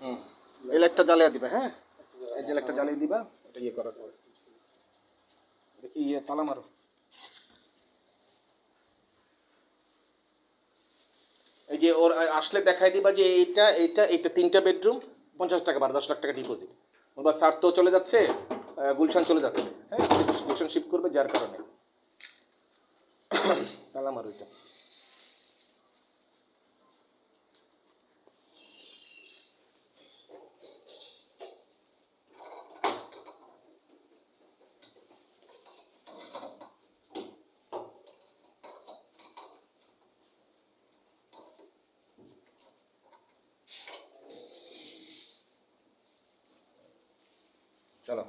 হুম, এই লাইটটা জ্বালিয়ে দিবা, হ্যাঁ, এই যে লাইটটা জ্বালিয়ে দিবা, এটা ইয়ে করার পর দেখি তালা মারো। এই যে ওর আসলে দেখাই দিবা যে এইটা 3টা বেডরুম, 50 টাকা ভাড়া, 10 লাখ টাকা ডিপোজিট। বলবা স্যার তো চলে যাচ্ছে, গুলশান চলে যাচ্ছে, হ্যাঁ, গুলশান শিফট করবে, যার কারণে তালা মারো এটা। চলো।